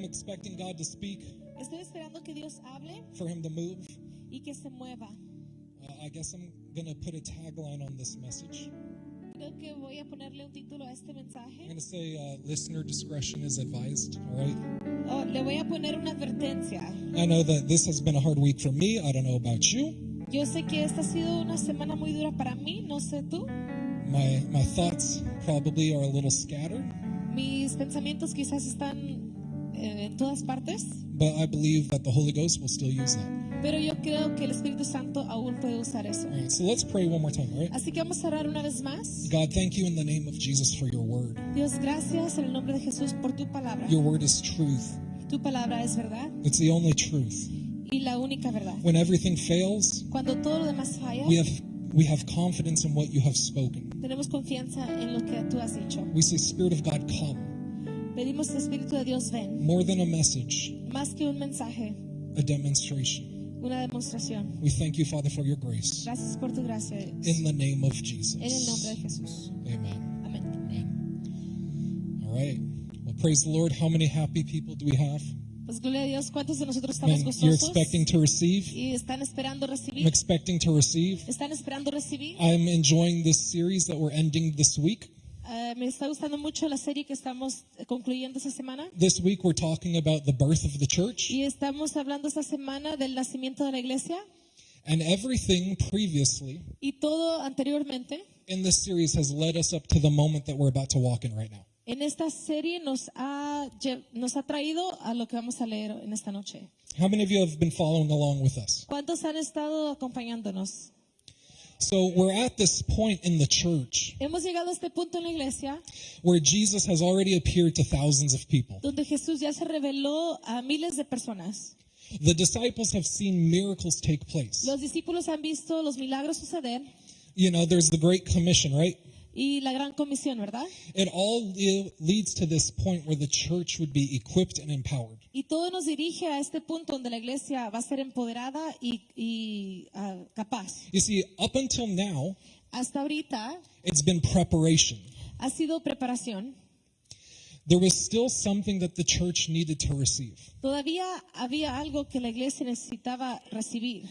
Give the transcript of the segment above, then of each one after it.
I'm expecting God to speak, Estoy esperando que Dios hable for Him to move. y que se mueva. I guess I'm going to put a tagline on this message. Creo que voy a ponerle un título a este I'm mensaje. going to say listener discretion is advised, all right? Le voy a poner una advertencia. I know that this has been a hard week for me. I don't know about you. Yo sé que esta ha sido una semana muy dura para mí, no sé tú. My thoughts probably are a little scattered, Mis pensamientos quizás están en todas partes, but I believe that the Holy Ghost will still use that. pero yo creo que el Espíritu Santo aún puede usar eso. All right, so let's pray one more time, all right? Así que vamos a orar una vez más. God, thank you in the name of Jesus for your word. Dios, gracias en el nombre de Jesús por tu palabra. Your word is truth. Tu palabra es verdad It's the only truth. y la única verdad. When everything fails, Cuando todo lo demás falla, we have confidence in what you have spoken. tenemos confianza en lo que tú has dicho. We say, Spirit of God, come. Pedimos, Espíritu de Dios, ven. More than a message, Más que un mensaje, a demonstration. una demostración. We thank you, Father, for your grace. Gracias por tu gracia, Dios. In the name of En el Jesus. nombre de Jesús. Amen. Amén. Amen. All right. Well, praise the Lord. How many happy people do we have? Pues gloria a Dios, ¿cuántos de nosotros estamos Man, you're gozosos expecting to receive. y están esperando I'm recibir? expecting to receive. ¿Están esperando recibir? I'm enjoying this series that we're ending this week. Me está gustando mucho la serie que estamos concluyendo esta semana. This week we're talking about the birth of the church, Y estamos hablando esta semana del nacimiento de la iglesia. and everything previously Y todo anteriormente in this series has led us up to the moment that we're about to walk in right now. en esta serie nos ha traído a lo que vamos a leer en esta noche. How many of you have been following along with us? ¿Cuántos han estado acompañándonos? So we're at this point in the church Hemos llegado a este punto en la iglesia where Jesus has already appeared to thousands of people. donde Jesús ya se reveló a miles de personas. The disciples have seen miracles take place. Los discípulos han visto los milagros suceder You know, there's the Great Commission, right? y la gran comisión, ¿verdad? It all leads to this point where the church would be equipped and empowered. Y todo nos dirige a este punto donde la iglesia va a ser empoderada y capaz. You see, up until now, Hasta ahorita it's been preparation. ha sido preparación. There was still something that the church needed to receive. Todavía había algo que la iglesia necesitaba recibir.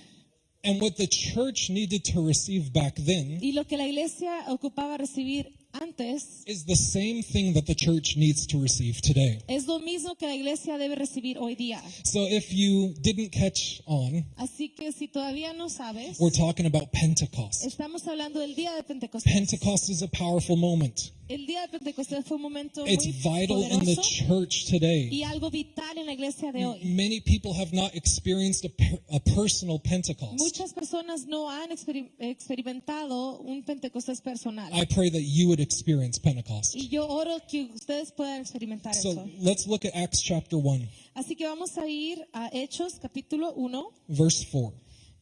And what the church needed to receive back then Y lo que la iglesia ocupaba recibir antes is the same thing that the church needs to receive today. es lo mismo que la iglesia debe recibir hoy día. So if you didn't catch on, Así que si todavía no sabes, we're talking about Pentecost. estamos hablando del día de Pentecostés. Pentecost is a powerful moment. El día de Pentecostés fue un momento It's muy vital in the poderoso church today. y algo vital en la iglesia de hoy. Many people have not experienced a personal Pentecost. Muchas personas no han experimentado un Pentecostés personal. I pray that you would experience Pentecost. Y yo oro que ustedes puedan experimentar So eso. let's look at Acts chapter 1, Así que vamos a ir a Hechos capítulo 1, verse 4.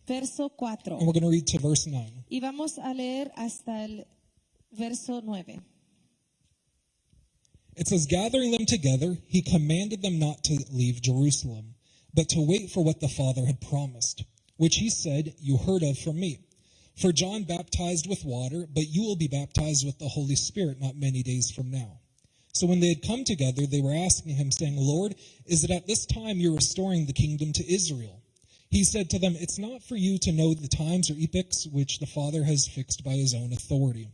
verso 4. And we're going to read to verse 9. Y vamos a leer hasta el verso 9. It says, gathering them together, he commanded them not to leave Jerusalem, but to wait for what the Father had promised, which he said, you heard of from me. For John baptized with water, but you will be baptized with the Holy Spirit not many days from now. So when they had come together, they were asking him, saying, Lord, is it at this time you're restoring the kingdom to Israel? He said to them, it's not for you to know the times or epochs which the Father has fixed by his own authority.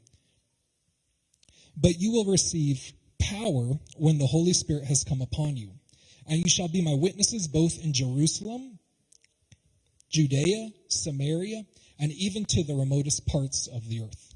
But you will receive power when the Holy Spirit has come upon you. And you shall be my witnesses both in Jerusalem, Judea, Samaria, and even to the remotest parts of the earth.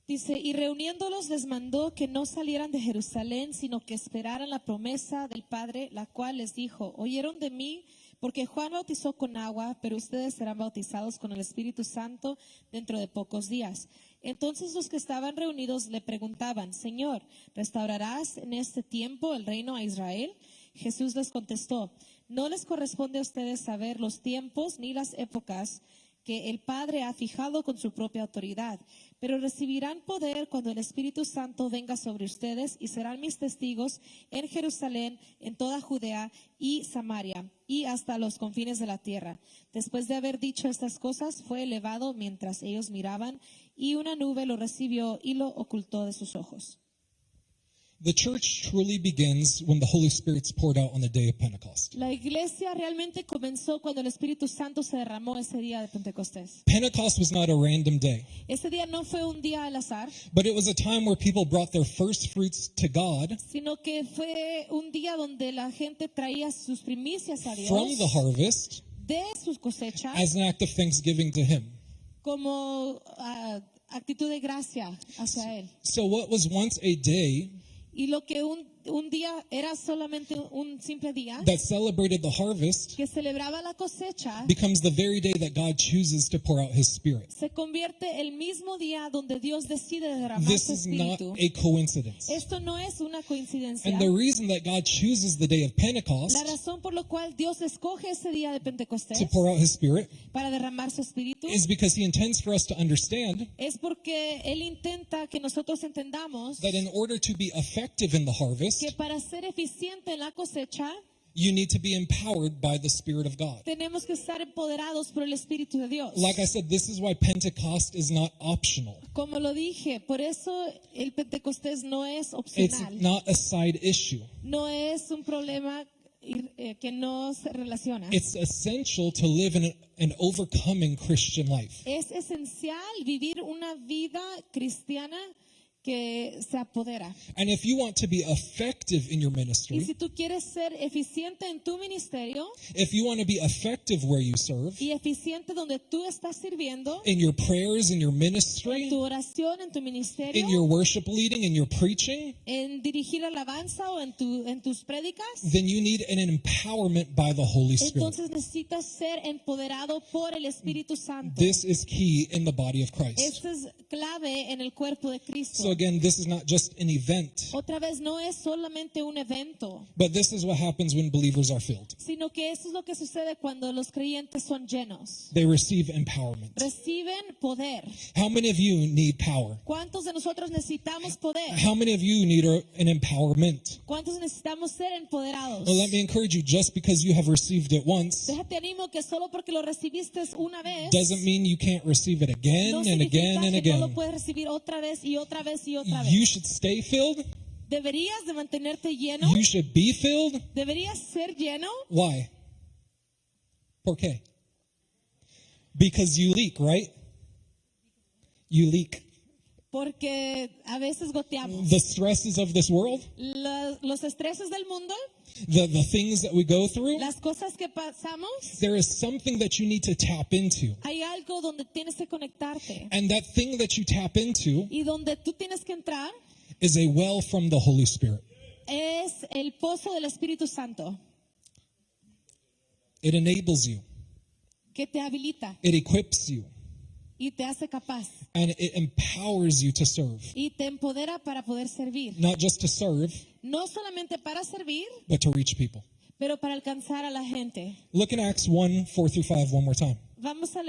Dice, y reuniéndolos les mandó que no salieran de Jerusalén, sino que esperaran la promesa del Padre, la cual les dijo, oyeron de mí, porque Juan bautizó con agua, pero ustedes serán bautizados con el Espíritu Santo dentro de pocos días. Entonces los que estaban reunidos le preguntaban, Señor, ¿restaurarás en este tiempo el reino a Israel? Jesús les contestó, no les corresponde a ustedes saber los tiempos ni las épocas que el Padre ha fijado con su propia autoridad, pero recibirán poder cuando el Espíritu Santo venga sobre ustedes y serán mis testigos en Jerusalén, en toda Judea y Samaria y hasta los confines de la tierra. Después de haber dicho estas cosas, fue elevado mientras ellos miraban y una nube lo recibió y lo ocultó de sus ojos. The church truly begins when the Holy Spirit's poured out on the day of Pentecost. La iglesia realmente comenzó cuando el Espíritu Santo se derramó ese día de Pentecostés. Pentecost was not a random day, Ese día no fue un día al azar, but it was a time where people brought their first fruits to God sino que fue un día donde la gente traía sus primicias a Dios from the harvest de sus cosechas as an act of thanksgiving to Him. como actitud de gracia hacia Él. So what was once a day Y lo que un día era solamente un simple día that celebrated the harvest que celebraba la cosecha, becomes the very day that God chooses to pour out His Spirit. se convierte el mismo día donde Dios decide derramar This su is not espíritu. a coincidence. Esto no es una coincidencia. And the reason that God chooses the day of La Pentecost razón por la cual Dios escoge ese día de Pentecostés to pour out His Spirit para derramar su espíritu is because He intends for us to understand es porque Él intenta que nosotros entendamos that in order to be effective in the harvest, que para ser eficiente en la cosecha you need to be empowered by the Spirit of God. tenemos que estar empoderados por el Espíritu de Dios. Like I said, this is why Pentecost is not optional. Como lo dije, por eso el Pentecostés no es It's opcional, not a side issue. no es un problema que no se relaciona. It's essential to live an overcoming Christian life. Es esencial vivir una vida cristiana que se apodera. And if you want to be effective in your Y ministry, si tú quieres ser eficiente en tu ministerio if you want to be effective where you serve, y eficiente donde tú estás sirviendo, in your prayers, in your en ministry, tu oración, en tu in your ministerio, worship leading, in your preaching, en dirigir alabanza o en tus prédicas, then you need an empowerment by the Holy Spirit. entonces necesitas ser empoderado por el Espíritu Santo. This is key in the body of Christ. Esto es clave en el cuerpo de Cristo. So again, this is not just an event, Otra vez, no es solamente un evento, but this is what happens when believers are filled. sino que eso es lo que sucede cuando los creyentes son llenos. They receive empowerment. Reciben poder. How many of you need power? ¿Cuántos de nosotros necesitamos poder? How many of you need an empowerment? ¿Cuántos necesitamos ser empoderados? Well, let me encourage you, just because you have received it once Déjate animo que solo porque lo recibiste una vez doesn't mean you can't receive it again no and significa again and que no lo again. puedes recibir otra vez y otra vez y otra You vez. should stay filled. Deberías de mantenerte lleno. You should be filled. Deberías ser lleno. Why? ¿Por qué? Because you leak, right? You leak. Porque a veces goteamos. The stresses of this world, Los estreses del mundo, the things that we go through, las cosas que pasamos, there is something that you need to tap into. hay algo donde tienes que conectarte. And that thing that you tap into Y donde tú tienes que entrar is a well from the Holy Spirit. es el pozo del Espíritu Santo It enables you, que te habilita it equips you, y te hace capaz and it empowers you to serve. y te empodera para poder servir. Not just to serve, No solamente para servir, but to reach people. pero para alcanzar a la gente. Look in Acts 1, 4 through 5 one more time. Vamos a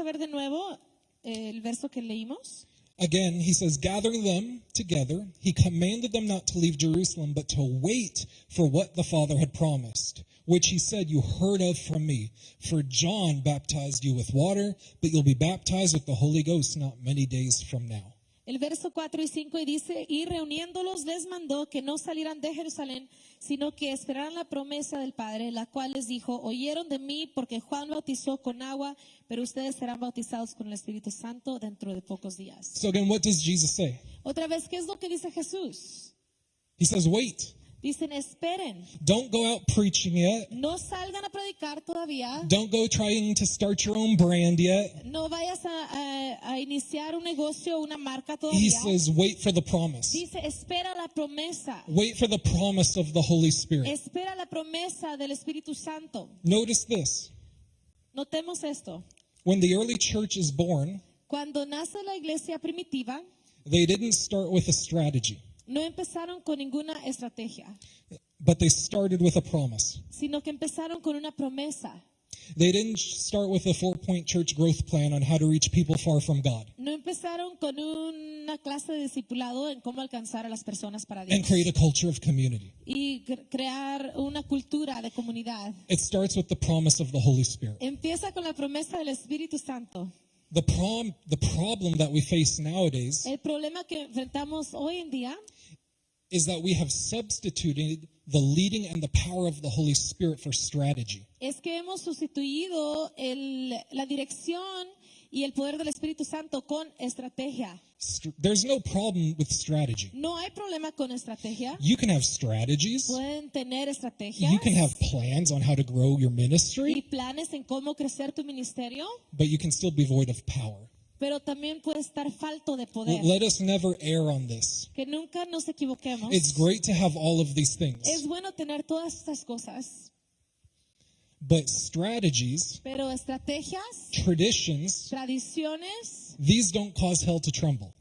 ver de nuevo el verso que leímos. Again, he says, gathering them together, he commanded them not to leave Jerusalem, but to wait for what the Father had promised, which he said, you heard of from me. For John baptized you with water, but you'll be baptized with the Holy Ghost not many days from now. El verso 4 y 5 y dice, y reuniéndolos les mandó que no salieran de Jerusalén, sino que esperaran la promesa del Padre, la cual les dijo, oyeron de mí porque Juan bautizó con agua, pero ustedes serán bautizados con el Espíritu Santo dentro de pocos días. So again, what does Jesus say? Otra vez, ¿qué es lo que dice Jesús? He says, wait. Dicen, esperen, Don't go out preaching yet. no salgan a predicar todavía, Don't go trying to start your own brand yet. no vayas a iniciar un negocio, una marca He todavía. says, wait for the promise. Dice, espera la promesa. Wait for the promise of the Holy Spirit. Espera la promesa del Espíritu Santo. Notice this. Notemos esto. When the early church is born, Cuando nace la iglesia primitiva, they didn't start with a strategy, no empezaron con ninguna estrategia, but they started with a promise. sino que empezaron con una promesa. They didn't start with a 4-point church growth plan on how to reach people far from God No empezaron con una clase de discipulado en cómo alcanzar a las personas para and Dios create a culture of community. y crear una cultura de comunidad. It starts with the promise of the Holy Spirit. Empieza con la promesa del Espíritu Santo. The problem that we face nowadays El problema que enfrentamos hoy en día is that we have substituted the leading and the power of the Holy Spirit for strategy. es que hemos sustituido la dirección y el poder del Espíritu Santo con estrategia. There's no problem with strategy. No hay problema con estrategia. You can have strategies. Pueden tener estrategias You can have plans on how to grow your y ministry, planes en cómo crecer tu ministerio, but you can still be void of power. pero también puede estar falto de poder. Let us never err on this. Que nunca nos equivoquemos. It's great to have all of these things, Es bueno tener todas estas cosas, but strategies, pero estrategias, traditions, tradiciones, these don't cause hell to tremble.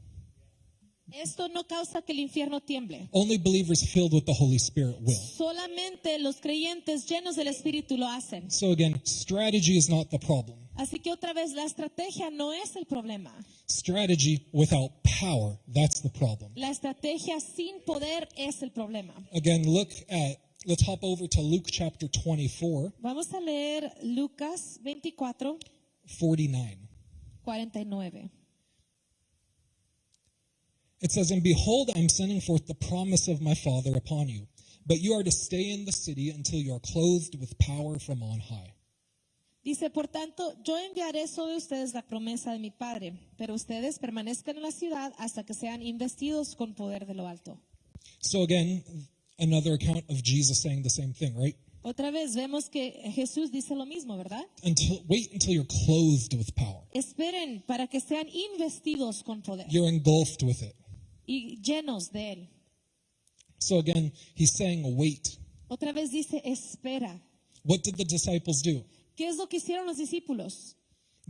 esto no causa que el infierno tiemble. Only believers filled with the Holy Spirit will. Solamente los creyentes llenos del Espíritu lo hacen. So again, strategy is not the problem. Así que otra vez, la estrategia no es el problema. Strategy without power, that's the problem. La estrategia sin poder es el problema. Again, let's hop over to Luke chapter 24, Vamos a leer Lucas 24, 49. 49. It says, "And behold, I'm sending forth the promise of my Father upon you, but you are to stay in the city until you are clothed with power from on high." Dice, por tanto, yo enviaré sobre ustedes la promesa de mi Padre, pero ustedes permanezcan en la ciudad hasta que sean investidos con poder de lo alto. So again, another account of Jesus saying the same thing, right? Otra vez vemos que Jesús dice lo mismo, ¿verdad? Wait until you're clothed with power. Esperen para que sean investidos con poder You're engulfed with it. y llenos de él. So again, he's saying wait. Otra vez dice, espera. What did the disciples do? ¿Qué es lo que hicieron los discípulos?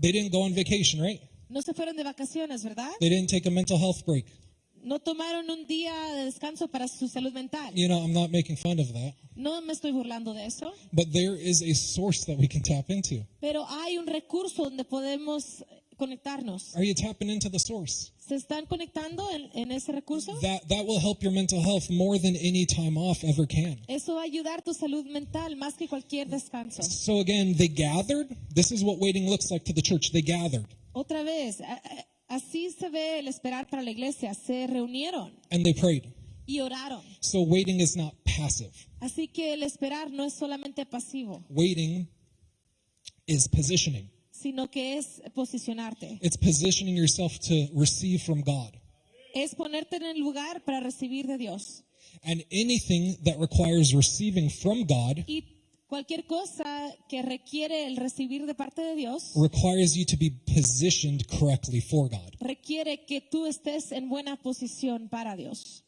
They didn't go on vacation, right? No se fueron de vacaciones, ¿verdad? They didn't take a mental health break. No tomaron un día de descanso para su salud mental. You know, I'm not making fun of that. No me estoy burlando de eso, But there is a source that we can tap into. pero hay un recurso donde podemos conectarnos. Are you tapping into the source? ¿Se están conectando en ese recurso? That will help your mental health more than any time off ever can. Eso va a ayudar tu salud mental más que cualquier descanso. So again, they gathered. This is what waiting looks like to the church. They gathered Otra vez, así se ve el esperar para la iglesia. Se reunieron and they prayed. y oraron. So waiting is not passive. Así que el esperar no es solamente pasivo, Waiting is positioning. sino que es posicionarte. It's positioning yourself to receive from God. Es ponerte en el lugar para recibir de Dios. And anything that requires receiving from God Y cualquier cosa que requiere el recibir de parte de Dios requires you to be positioned correctly for God. requiere que tú estés en buena posición para Dios.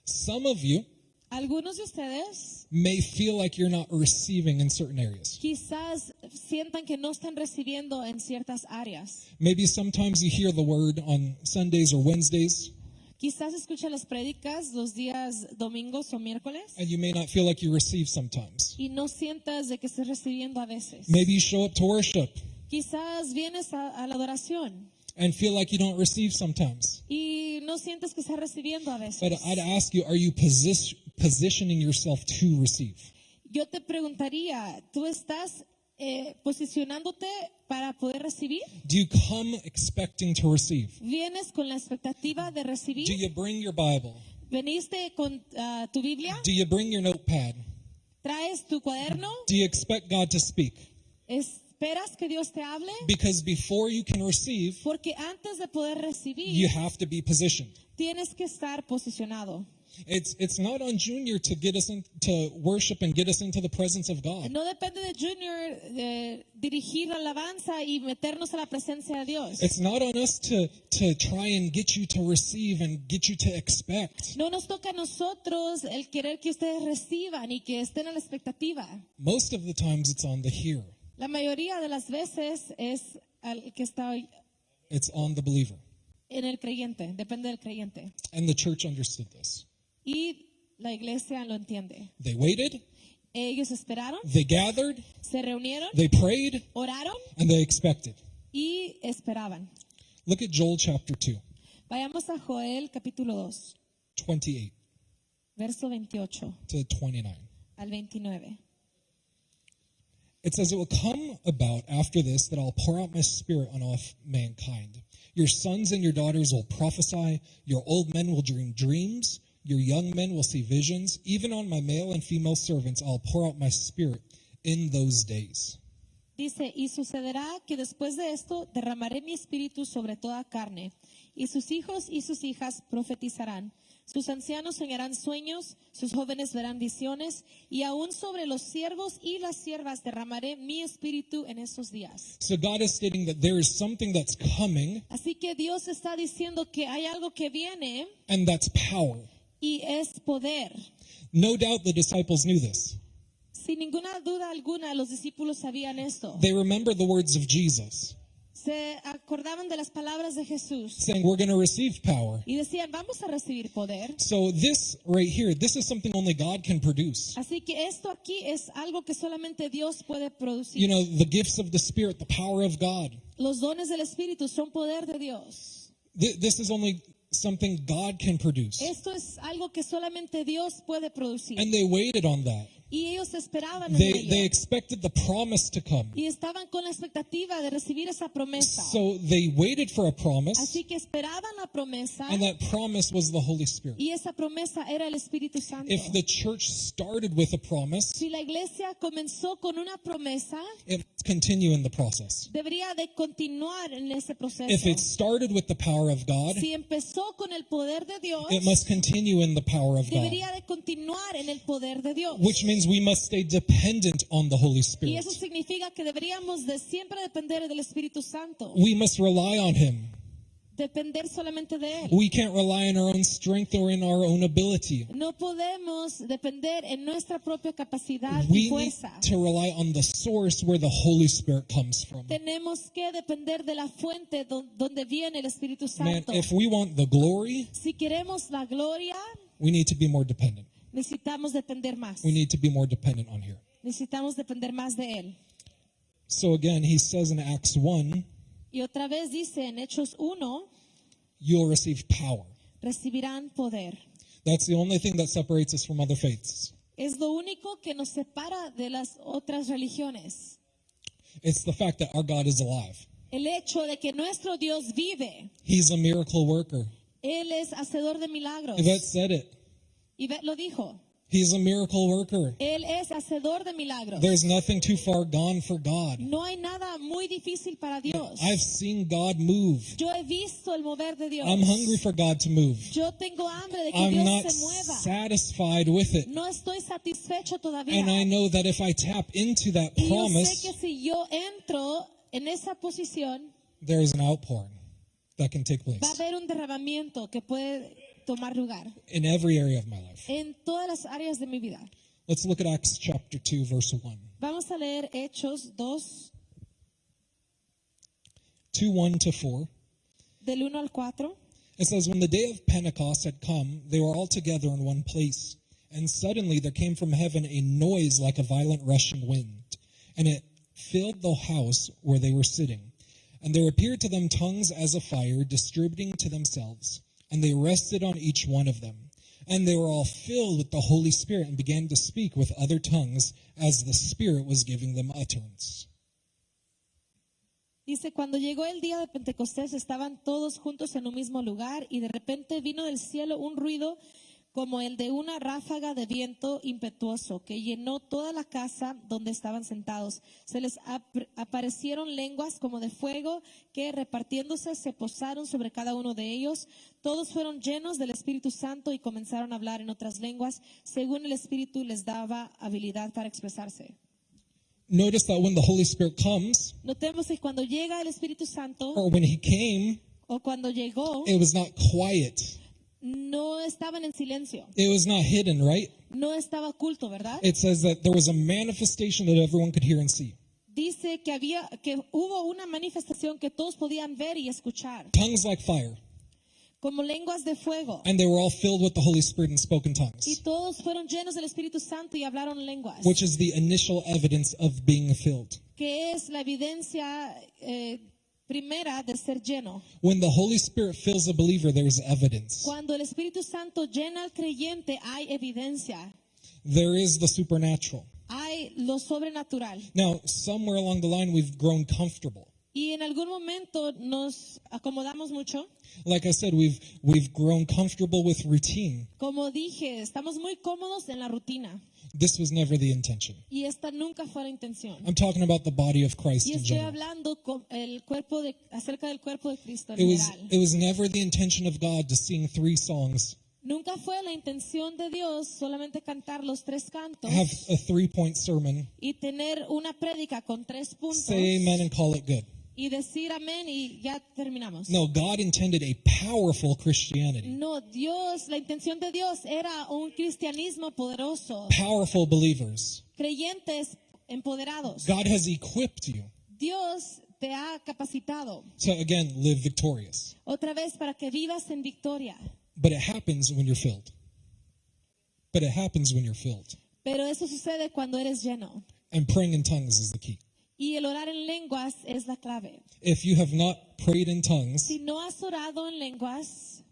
Some of you Algunos de ustedes may feel like you're not receiving in certain areas. quizás sientan que no están recibiendo en ciertas áreas. Maybe sometimes you hear the word on Sundays or Wednesdays, Quizás escuchan las prédicas los días domingos o miércoles and you may not feel like you receive sometimes. y no sientas de que estés recibiendo a veces. Maybe you show up to worship Quizás vienes a la adoración and feel like you don't receive sometimes. y no sientes que estás recibiendo a But veces. I'd ask you, are you positioning yourself to receive? Yo te preguntaría, ¿tú estás posicionándote para poder recibir? Do you come expecting to receive? ¿Vienes con la expectativa de Do recibir? you bring your Bible? ¿Veniste con tu Biblia? Do you bring your notepad? ¿Traes tu cuaderno? Do you expect God to speak? ¿Esperas que Dios te hable? Because before you can receive, Porque antes de poder you recibir, have to be positioned. tienes que estar posicionado. It's not on Junior to get us into worship and get us into the presence of God. No depende de Junior dirigir la alabanza y meternos a la presencia de Dios. It's not on us to try and get you to receive and get you to expect. No nos toca a nosotros el querer que ustedes reciban y que estén a la expectativa. Most of the times it's on the hearer. La mayoría de las veces es al que está It's on the believer. en el creyente, depende del creyente. And the church understood this. Y la iglesia lo entiende. They waited, Ellos esperaron, they gathered, se reunieron, they prayed, oraron and they expected. y esperaban. Look at Joel chapter 2, Vayamos a Joel capítulo 2, 28 verso 28 to 29. al 29. It says, "It will come about after this that I'll pour out my spirit on all mankind. Your sons and your daughters will prophesy. Your old men will dream dreams. Your young men will see visions. Even on my male and female servants I'll pour out my spirit in those days. Dice, y sucederá que después de esto derramaré mi espíritu sobre toda carne, y sus hijos y sus hijas profetizarán. Sus ancianos soñarán sueños, sus jóvenes verán visiones, y aún sobre los siervos y las siervas derramaré mi espíritu en esos días. So God is stating that there is something that's coming, Así que Dios está diciendo que hay algo que viene and that's power. y es poder. No doubt the disciples knew this. Sin ninguna duda alguna, los discípulos sabían esto. They remember the words of Jesus, Se acordaban de las palabras de Jesús saying we're going to receive power. y decían, vamos a recibir poder. So this right here, this is something only God can produce. Así que esto aquí es algo que solamente Dios puede producir. You know, the gifts of the Spirit, the power of God. Los dones del Espíritu son poder de Dios. This is only something God can produce. Esto es algo que solamente Dios puede producir. And they waited on that. Y ellos esperaban en They ello. expected the promise to come. Y estaban con la expectativa de recibir esa promesa. So they waited for a promise, Así que esperaban la promesa. and that promise was the Holy Spirit. Y esa promesa era el Espíritu Santo. If the church started with a promise, Si la iglesia comenzó con una promesa, it must continue in the process. debería de continuar en ese proceso. If it started with the power of God, Si empezó con el poder de Dios, it must continue in the power of God. debería de continuar en el poder de Dios. Which means we must stay dependent on the Holy Y Spirit. eso significa que deberíamos de siempre depender del Espíritu Santo. We must rely on Him. Depender solamente de Él. We can't rely on our own strength or in our own ability. No podemos depender en nuestra propia capacidad y We need fuerza. to rely on the source where the Holy Spirit comes from. Tenemos que depender de la fuente donde viene el Espíritu Man, Santo. if we want the glory, Si queremos la gloria, we need to be more dependent. necesitamos depender más. We need to be more dependent on here. Necesitamos depender más de Él. So again, he says in Acts 1, Y otra vez dice en Hechos 1, you'll receive power. recibirán poder. That's the only thing that separates us from other faiths. Es lo único que nos separa de las otras religiones. It's the fact that our God is alive. El hecho de que nuestro Dios vive. He's a miracle worker. Él es hacedor de milagros. Yvette said it. Yvette lo dijo. He's a miracle worker. Él es hacedor de milagros. There's nothing too far gone for God. No hay nada muy difícil para Dios. I've seen God move. Yo he visto el mover de Dios. I'm hungry for God to move. Yo tengo hambre de que I'm Dios not se mueva. satisfied with it. No estoy satisfecho todavía. And I know that if I tap into that Y yo sé promise, que si yo entro en esa posición, there is an outpouring that can take place va a haber un derramamiento que puede tomar lugar in every area of my life. en todas las áreas de mi vida. Let's look at Acts chapter 2, verse 1. Vamos a leer Hechos 2, 2:1 to 4. del 1 al 4. It says, when the day of Pentecost had come, they were all together in one place. And suddenly there came from heaven a noise like a violent rushing wind, and it filled the house where they were sitting. And there appeared to them tongues as of fire, distributing to themselves. And they rested on each one of them. And they were all filled with the Holy Spirit and began to speak with other tongues as the Spirit was giving them utterance. Dice, cuando llegó el día de Pentecostés estaban todos juntos en un mismo lugar y de repente vino del cielo un ruido como el de una ráfaga de viento impetuoso que llenó toda la casa donde estaban sentados. Se les aparecieron lenguas como de fuego que repartiéndose se posaron sobre cada uno de ellos. Todos fueron llenos del Espíritu Santo y comenzaron a hablar en otras lenguas según el Espíritu les daba habilidad para expresarse. Notice that when the Holy Spirit comes, Notemos que cuando llega el Espíritu Santo or when he came, o cuando llegó, it was not quiet. no estaban en silencio, It was not hidden, right? no estaba oculto, ¿verdad? It says that there was a manifestation that everyone could hear and see. Dice que hubo una manifestación que todos podían ver y escuchar, Tongues like fire. como lenguas de fuego. And they were all filled with the Holy Spirit and spoke in Y tongues, todos fueron llenos del Espíritu Santo y hablaron lenguas, which is the initial evidence of being filled. que es la evidencia primera de ser lleno. When the Holy Spirit fills a believer, there's evidence. Cuando el Espíritu Santo llena al creyente, hay evidencia, There is the supernatural. hay lo sobrenatural. Now, somewhere along the line, we've grown comfortable. Y en algún momento nos acomodamos mucho. Like I said, we've grown comfortable with routine. Como dije, estamos muy cómodos en la rutina. This was never the intention. Y esta nunca fue la intención. I'm talking about the body of Christ Y in estoy general. hablando acerca del cuerpo de Cristo en It general. was never the intention of God to sing 3 songs, Nunca fue la intención de Dios solamente cantar los 3 cantos have a 3-point sermon, y tener una prédica con 3 puntos say amen and call it good. y decir amén y ya terminamos. No, God intended a powerful Christianity, No, la intención de Dios era un cristianismo poderoso, powerful believers. creyentes empoderados. God has equipped you. Dios te ha capacitado So again, live victorious. otra vez para que vivas en victoria. But it happens when you're filled. But it happens when you're filled. Pero eso sucede cuando eres lleno. And praying in tongues is the key. Y el orar en lenguas es la clave. If you have not prayed in tongues Si no has orado en lenguas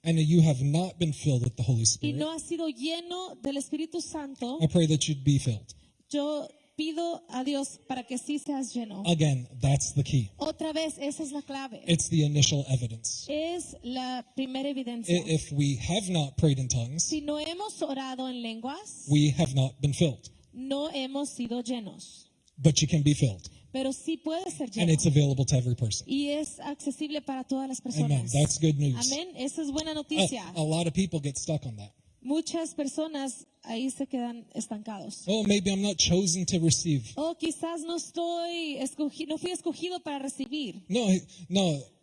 and you have not been filled with the Holy y Spirit, no has sido lleno del Espíritu Santo, I pray that you'd be filled. yo pido a Dios para que sí seas lleno. Again, that's the key. Otra vez, esa es la clave. It's the initial evidence. Es la primera evidencia. If we have not prayed in tongues, Si no hemos orado en lenguas, we have not been filled. no hemos sido llenos. But you can be filled. Pero sí puede ser And lleno. it's available to every person. Y es accesible para todas las Amen. personas. That's good news. Amén. Esa es buena noticia. A lot of people get stuck on that. Muchas personas ahí se quedan estancados. Oh, maybe I'm not chosen to receive. Oh, quizás no fui escogido para recibir. No,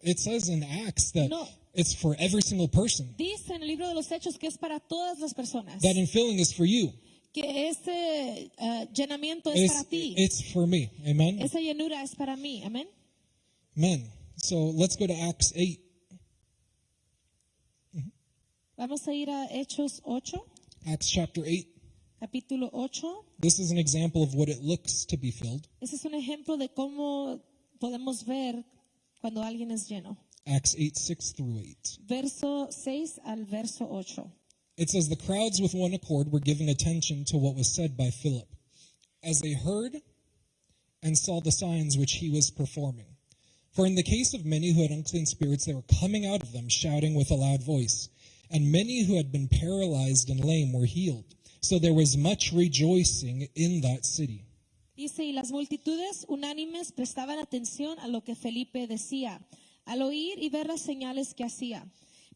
it says in Acts that No. it's for every single person. Dice en el libro de los Hechos que es para todas las personas. That infilling is for you. Que ese llenamiento es para ti. It's for me. Amen? Esa llenura es para mí. Amén. Amen. So let's go to Acts 8. Vamos a ir a Hechos 8, Acts chapter 8. capítulo 8. This is an example of what it looks to be filled. Ese es un ejemplo de cómo podemos ver cuando alguien es lleno. Acts 8, 6 through 8. Verso 6 al verso 8. It says, the crowds with one accord were giving attention to what was said by Philip, as they heard and saw the signs which he was performing. For in the case of many who had unclean spirits, they were coming out of them, shouting with a loud voice. And many who had been paralyzed and lame were healed. So there was much rejoicing in that city. Dice, y las multitudes unánimes prestaban atención a lo que Felipe decía, al oír y ver las señales que hacía.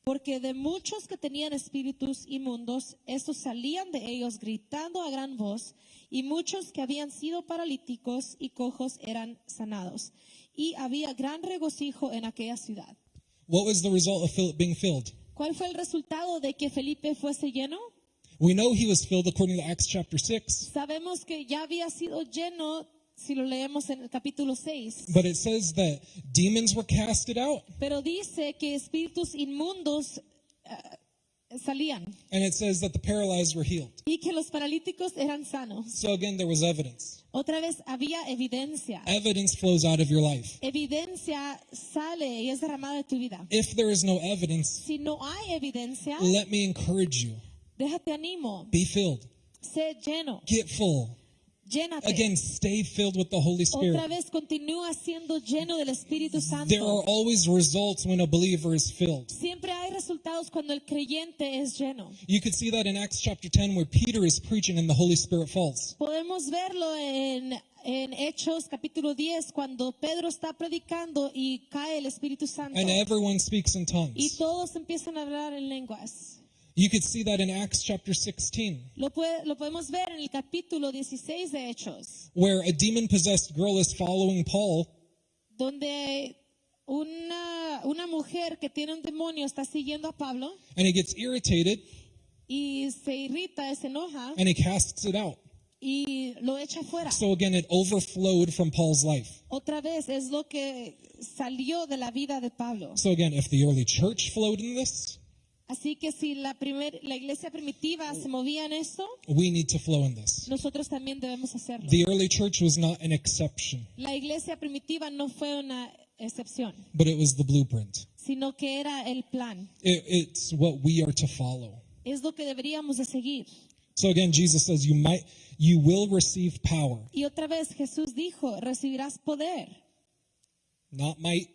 Porque de muchos que tenían espíritus inmundos, estos salían de ellos gritando a gran voz, y muchos que habían sido paralíticos y cojos eran sanados. Y había gran regocijo en aquella ciudad. What was the result of Philip being filled? ¿Cuál fue el resultado de que Felipe fuese lleno? We know he was filled according to Acts chapter 6. Sabemos que ya había sido lleno si lo leemos en el capítulo 6. But it says that demons were casted out. Pero dice que espíritus inmundos salían And it says that the paralyzed were healed. y que los paralíticos eran sanos. So again, there was evidence. Otra vez había evidencia. Evidence flows out of your life. Evidencia sale y es derramada de tu vida. If there is no evidence, Si no hay evidencia, let me encourage you. déjate animo. Be filled. Sé lleno. Get full. Llénate. Again, stay filled with the Holy Spirit. Otra vez continúa siendo lleno del Espíritu Santo. There are always results when a believer is filled. Siempre hay resultados cuando el creyente es lleno. You could see that in Acts chapter 10 where Peter is preaching and the Holy Spirit falls. Podemos verlo en Hechos capítulo 10 cuando Pedro está predicando y cae el Espíritu Santo. And everyone speaks in Y tongues. todos empiezan a hablar en lenguas. You could see that in Acts chapter 16 Lo podemos ver en el capítulo 16 de Hechos, where a demon-possessed girl is following Paul. donde una mujer que tiene un demonio está siguiendo a Pablo And he gets irritated y se irrita, se enoja and he casts it out. y lo echa fuera. So again, it overflowed from Paul's life. Otra vez es lo que salió de la vida de Pablo. So again, if the early church flowed in this, Así que si la iglesia primitiva se movía en esto, we need to flow in this. nosotros también debemos hacerlo. The early church was not an exception, La iglesia primitiva no fue una excepción, but it was the blueprint. sino que era el plan. It's what we are to follow. Es lo que deberíamos de seguir. So again, Jesus says you will receive power. Y otra vez Jesús dijo, recibirás poder. not might,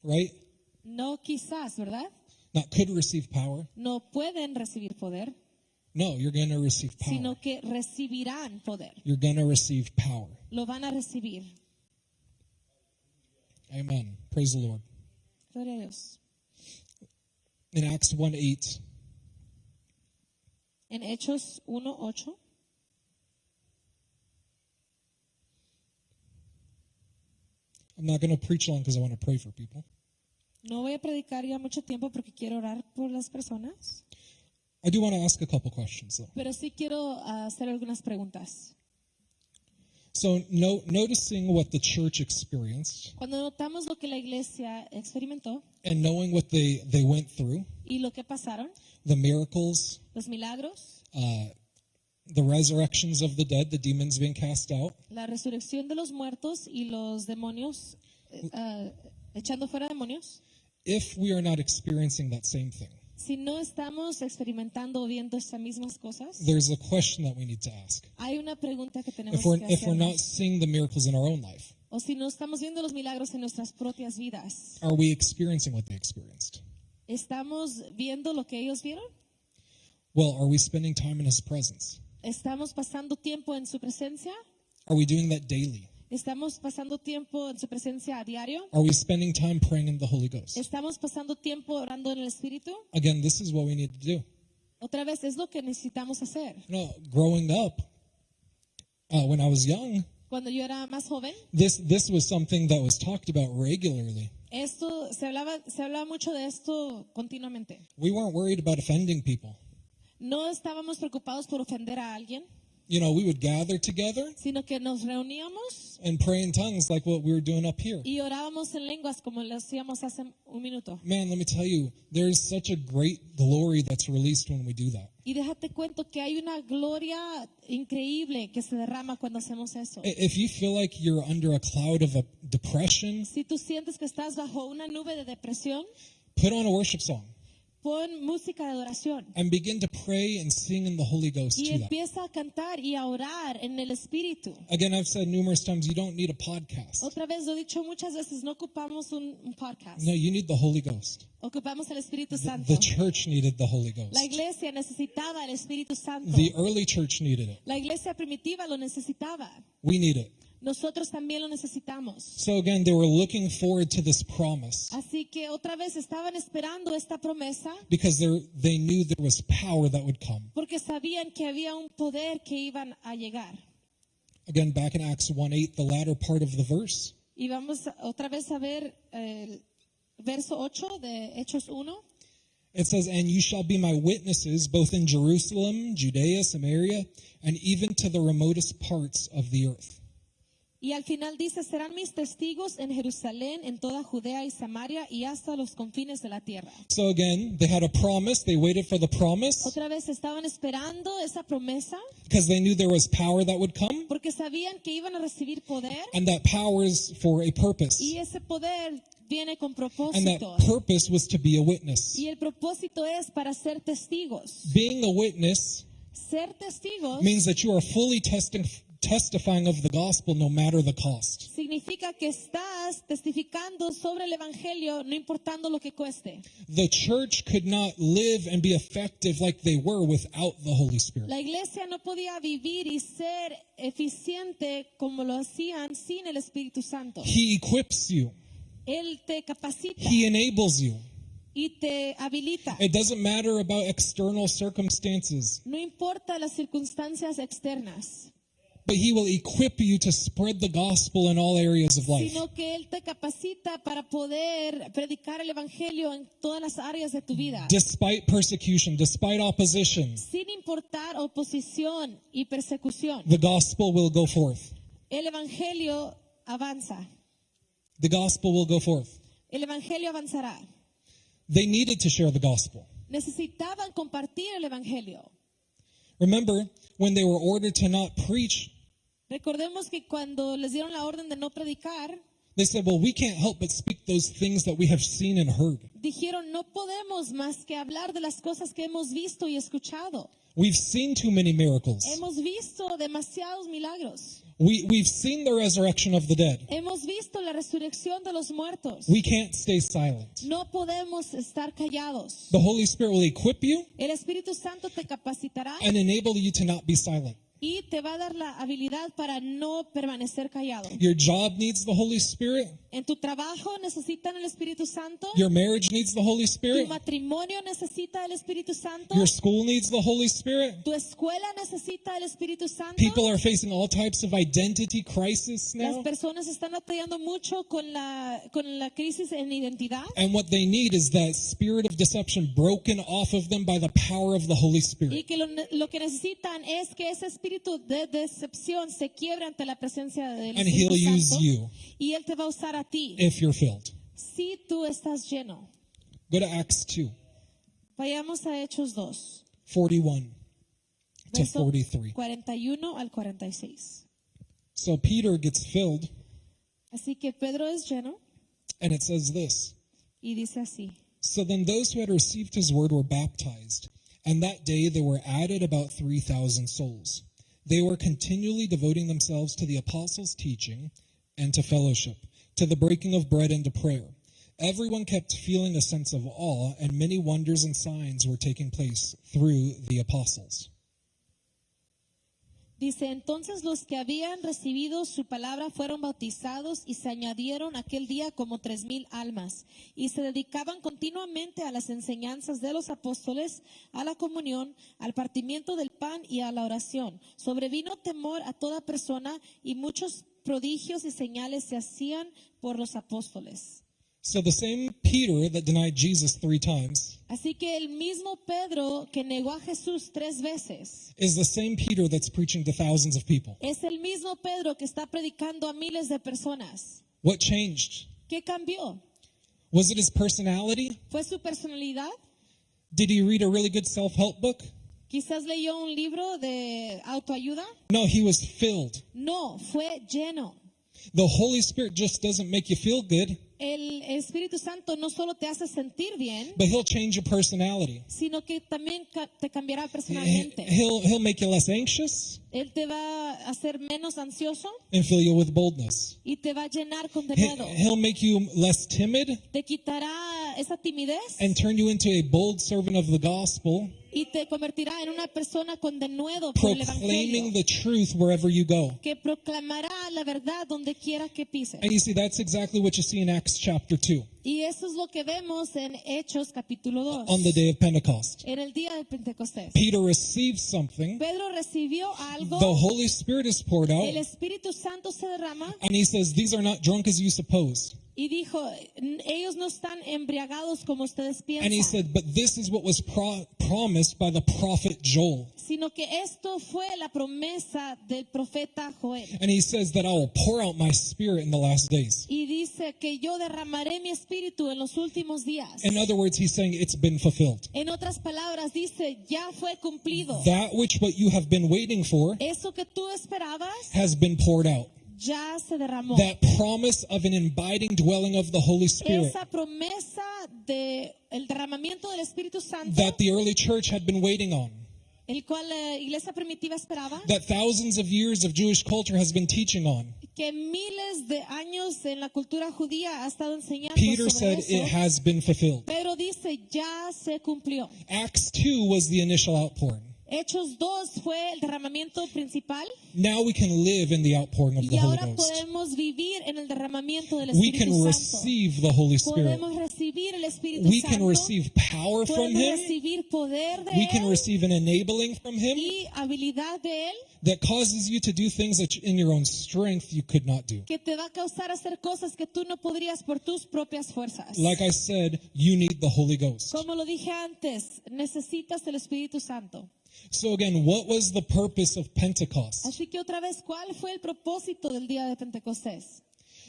right? No quizás, ¿verdad? Not could receive power. No pueden recibir poder, No, you're going to receive power. sino que recibirán poder. You're going to receive power. Lo van a recibir. Amen. Praise the Lord. Gloria a Dios. In Acts 1:8, En Hechos 1:8. I'm not going to preach long because I want to pray for people. No voy a predicar ya mucho tiempo porque quiero orar por las personas, I do want to ask a couple questions, though. pero sí quiero hacer algunas preguntas. So, noticing what the church experienced Cuando notamos lo que la iglesia experimentó and knowing what they went through, y lo que pasaron, the miracles, los milagros, the resurrections of the dead, the demons being cast out, la resurrección de los muertos y los demonios, echando fuera demonios, if we are not experiencing that same thing, si no estamos experimentando o viendo estas mismas cosas, there's a question that we need to ask. hay una pregunta que tenemos If we're, que if we're not hacernos. seeing the miracles in our own life, O si no estamos viendo los milagros en nuestras propias vidas, are we experiencing what they experienced? ¿estamos viendo lo que ellos vieron? Well, are we spending time in His presence? ¿Estamos pasando tiempo en su presencia? Are we doing that daily? ¿Estamos pasando tiempo en su presencia a diario? Are we spending time praying in the Holy Ghost? ¿Estamos pasando tiempo orando en el Espíritu? Again, this is what we need to do. Otra vez, es lo que necesitamos hacer. No, growing up, when I was young, Cuando yo era más joven, this was something that was talked about regularly. se hablaba mucho de esto continuamente. We weren't worried about offending people. No estábamos preocupados por ofender a alguien, You know, we would gather together sino que nos reuníamos and pray in tongues like what we were doing up here. y orábamos en lenguas como lo hacíamos hace un minuto. Man, let me tell you, there's such a great glory that's released when we do that. Y déjate cuento que hay una gloria increíble que se derrama cuando hacemos eso. If you feel like you're under a cloud of a depression, Si tú sientes que estás bajo una nube de depresión, put on a worship song pon música de adoración and begin to pray and sing in the Holy Ghost y to that. empieza a cantar y a orar en el Espíritu. Again, I've said numerous times, you don't need a podcast. Otra vez lo he dicho muchas veces, no ocupamos un podcast. No, you need the Holy Ghost. Ocupamos el Espíritu Santo. The church needed the Holy Ghost. La iglesia necesitaba el Espíritu Santo. The early church needed it. La iglesia primitiva lo necesitaba. We need it. Nosotros también lo necesitamos. So again, they were looking forward to this promise Así que otra vez estaban esperando esta promesa because they knew there was power that would come. porque sabían que había un poder que iban a llegar. Again, back in Acts 1:8, the latter part of the verse, Y vamos otra vez a ver el verso 8 de Hechos 1. it says, "And you shall be my witnesses both in Jerusalem, Judea, Samaria, and even to the remotest parts of the earth." Y al final dice, serán mis testigos en Jerusalén, en toda Judea y Samaria y hasta los confines de la tierra. So again, they had a promise. They waited for the promise Otra vez estaban esperando esa promesa because they knew there was power that would come, porque sabían que iban a recibir poder and that power is for a purpose. y ese poder viene con And that propósito. purpose was to be a witness. Y el propósito es para ser testigos. Being a witness Ser testigos means that you are fully testifying of the gospel no matter the cost. significa que estás testificando sobre el Evangelio no importando lo que cueste. The church could not live and be effective like they were without the Holy Spirit. La iglesia no podía vivir y ser eficiente como lo hacían sin el Espíritu Santo. He equips you. Él te capacita He enables you. y te habilita. It doesn't matter about external circumstances, No importa las circunstancias externas, but He will equip you to spread the gospel in all areas of life. sino que Él te capacita para poder predicar el Evangelio en todas las áreas de tu vida. Despite persecution, despite opposition, Sin importar oposición y persecución, the gospel will go forth. el Evangelio avanza. The gospel will go forth. El Evangelio avanzará. They needed to share the gospel. Necesitaban compartir el Evangelio. Remember, when they were ordered to not preach, Recordemos que cuando les dieron la orden de no predicar, they said, well, we can't help but speak those things that we have seen and heard. dijeron, no podemos más que hablar de las cosas que hemos visto y escuchado. We've seen too many miracles. Hemos visto demasiados milagros. We've seen the resurrection of the dead. Hemos visto la resurrección de los muertos. We can't stay silent. No podemos estar callados. The Holy Spirit will equip you El Espíritu Santo te capacitará and enable you to not be silent. y te va a dar la habilidad para no permanecer callado. Your job needs the Holy Spirit. En tu trabajo necesitan el Espíritu Santo. Your marriage needs the Holy Tu Spirit. matrimonio necesita el Espíritu Santo. Your school needs the Holy Spirit. Tu escuela necesita el Espíritu Santo. People are facing all types of identity crisis Las now. personas están batallando mucho con la crisis en identidad. And what they need is that spirit of deception broken off of them by the power of the Holy Y Spirit. que lo que necesitan es que ese espíritu de decepción se quiebre ante la presencia del And Espíritu he'll use Santo. you Y Él te va a usar a ti if you're filled. si tú estás lleno. Go to Acts 2, Vayamos a Hechos 2, 41 to verso 43. 41 al 46. So Peter gets filled, Así que Pedro es lleno and it says this. y dice así. So then those who had received his word were baptized, and that day there were added about 3,000 souls. They were continually devoting themselves to the apostles' teaching and to fellowship, to the breaking of bread and to prayer. Everyone kept feeling a sense of awe, and many wonders and signs were taking place through the apostles. Dice, entonces los que habían recibido su palabra fueron bautizados y se añadieron aquel día como 3,000 almas y se dedicaban continuamente a las enseñanzas de los apóstoles, a la comunión, al partimiento del pan y a la oración. Sobrevino temor a toda persona y muchos prodigios y señales se hacían por los apóstoles. So the same Peter that denied Jesus 3 times Así que el mismo Pedro que negó a Jesús 3 veces is the same Peter that's preaching to thousands of people. es el mismo Pedro que está predicando a miles de personas. What changed? ¿Qué cambió? Was it his personality? ¿Fue su personalidad? Did he read a really good self-help book? ¿Quizás leyó un libro de autoayuda? No, he was filled. No, fue lleno. The Holy Spirit just doesn't make you feel good, El Espíritu Santo no solo te hace sentir bien, but he'll change your personality. sino que también te cambiará personalmente. He'll make you less anxious Él te va a hacer menos ansioso and fill you with boldness. y te va a llenar con denuedo. He'll make you less timid Te quitará esa timidez and turn you into a bold servant of the gospel, y te convertirá en una persona con denuedo por el proclaiming Evangelio, the truth wherever you go. que proclamará la verdad donde quiera que pise. And you see, that's exactly what you see in Acts chapter 2 Y eso es lo que vemos en Hechos capítulo 2, on the day of Pentecost. en el día de Pentecostés. Peter received something, Pedro recibió algo, the Holy Spirit is poured out, el Espíritu Santo se derrama and he says, these are not drunk as you suppose. y dijo, ellos no están embriagados como ustedes And he piensan, said, but this is what was promised by the prophet Joel. sino que esto fue la promesa del profeta Joel. And he says that I will pour out my spirit in the last days. Y dice que yo derramaré mi espíritu en los últimos días. In other words, he's saying it's been fulfilled. En otras palabras, dice, ya fue cumplido. That which what you have been waiting for Eso que tú esperabas, has been poured out. ya se derramó. That promise of an abiding dwelling of the Holy Spirit Esa promesa de el derramamiento del Espíritu Santo, that the early church had been waiting on, el cual la iglesia primitiva esperaba, that thousands of years of Jewish culture has been teaching on. que miles de años en la cultura judía ha estado enseñando Peter sobre said eso. it has been fulfilled. Pero dice, ya se cumplió. Acts 2 was the initial outpouring. Hechos 2 fue el derramamiento principal Now we can live in the outpouring of the y Holy ahora Ghost. podemos vivir en el derramamiento del We can Espíritu Santo. receive the Holy Spirit. Podemos recibir el Espíritu We can Santo. receive power from Podemos Him. recibir poder de We can Él receive an enabling from Him y habilidad de Él that causes you to do things that in your own strength you could not do. que te va a causar hacer cosas que tú no podrías por tus propias fuerzas. Like I said, you need the Holy Ghost. Como lo dije antes, necesitas el Espíritu Santo. So again, what was the purpose of Pentecost? Así que otra vez, ¿cuál fue el propósito del día de Pentecostés?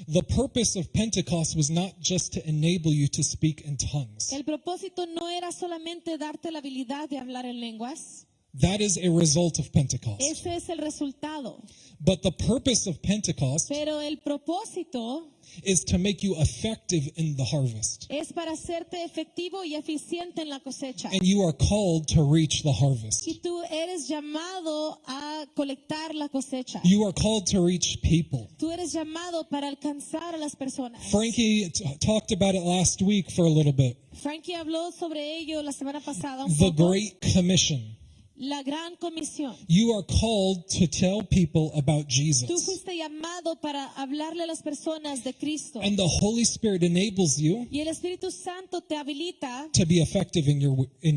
The purpose of Pentecost was not just to enable you to speak in tongues. El propósito no era solamente darte la habilidad de hablar en lenguas. That is a result of Pentecost. Ese es el resultado. But the purpose of Pentecost Pero el propósito is to make you effective in the harvest. es para hacerte efectivo y eficiente en la cosecha. And you are called to reach the harvest. Y tú eres llamado a colectar la cosecha. You are called to reach people. Tú eres llamado para alcanzar a las personas. Frankie talked about it last week for a little bit. Frankie habló sobre ello la semana pasada un The poco. Great Commission. La gran comisión. You are called to tell people about Tú Jesus. fuiste llamado para hablarle a las personas de Cristo. And the Holy Spirit enables you Y el Espíritu Santo te habilita to be effective in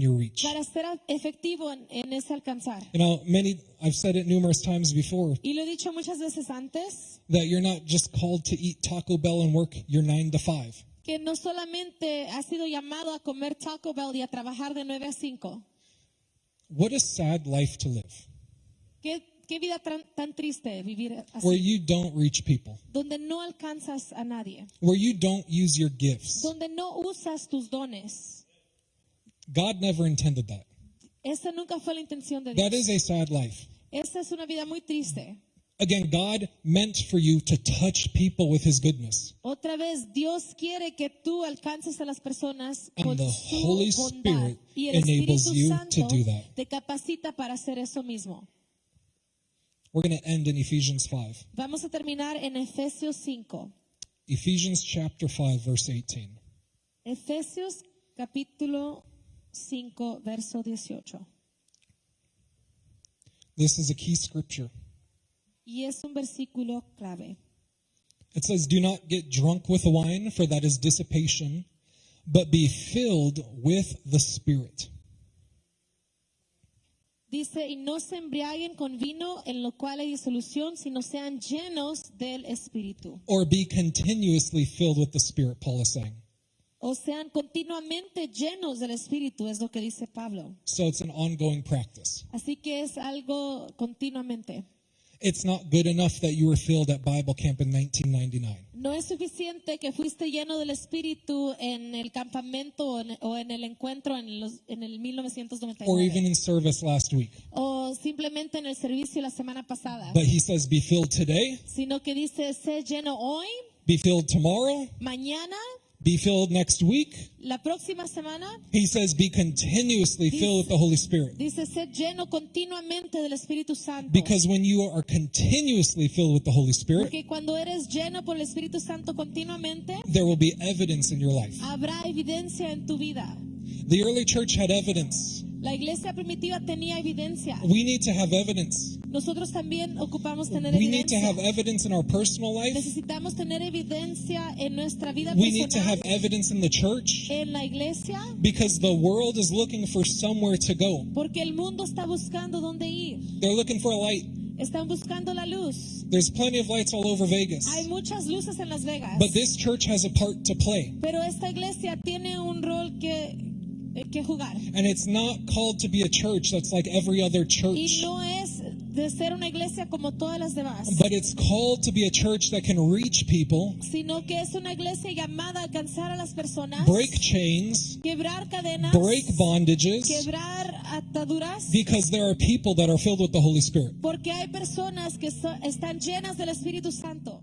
your reach. para ser efectivo en ese alcanzar. You know, I've said it numerous times before Y lo he dicho muchas veces antes, that you're not just called to eat Taco Bell and work your 9 to 5. que no solamente has sido llamado a comer Taco Bell y a trabajar de 9 a 5. What a sad life to live, ¿Qué vida tan triste vivir where así? you don't reach people, Donde no alcanzas a nadie. where you don't use your gifts. Donde no usas tus dones. God never intended that. Esa nunca fue la intención de That Dios. is a sad life. Esa es una vida muy triste. Again, God meant for you to touch people with his goodness. Otra vez, Dios quiere que tú alcances a las personas And con the su Holy bondad. Spirit Y el enables Espíritu you Santo to do that. te capacita para hacer eso mismo. We're going to end in Ephesians 5. Vamos a terminar en Efesios 5. Ephesians chapter 5, verse 18. Efesios capítulo 5, verso 18. This is a key scripture. Y es un versículo clave. It says, "Do not get drunk with wine, for that is dissipation, but be filled with the Spirit." Dice, y no se embriaguen con vino, en lo cual hay disolución, sino sean llenos del Espíritu. Or be continuously filled with the Spirit, Paul is saying. O sean continuamente llenos del Espíritu, es lo que dice Pablo. So it's an ongoing practice. Así que es algo continuamente. It's not good enough that you were filled at Bible camp in 1999. No es suficiente que fuiste lleno del Espíritu en el campamento o en el encuentro en el Or 1999. even in service last week. O simplemente en el servicio la semana pasada. But he says, be filled today, Sino que dice, sé lleno hoy, be filled tomorrow, mañana, be filled next week. la próxima semana. He says, be continuously filled with the Holy Spirit. Dice, sé lleno continuamente del Espíritu Santo. Because when you are continuously filled with the Holy Spirit, Porque cuando eres lleno por el Espíritu Santo continuamente, there will be evidence in your life. habrá evidencia en tu vida. The early church had evidence. La iglesia primitiva tenía evidencia. We need to have evidence. Nosotros también ocupamos tener We need to evidencia. have evidence in our personal life. Necesitamos tener evidencia en nuestra vida We need to personal, have evidence in the church. en la iglesia, Because the world is looking for somewhere to go. porque el mundo está buscando dónde ir. They're looking for a light. Están buscando la luz. There's plenty of lights all over Vegas. Hay muchas luces en Las Vegas. But this church has a part to play. Pero esta iglesia tiene un rol que jugar. And it's not called to be a church that's like every other Y church. no es de ser una iglesia como todas las demás, But it's called to be a church that can reach people, sino que es una iglesia llamada a alcanzar a las personas, break chains, quebrar cadenas, break bondages, quebrar ataduras, because there are people that are filled with the Holy Spirit. porque hay personas que están llenas del Espíritu Santo.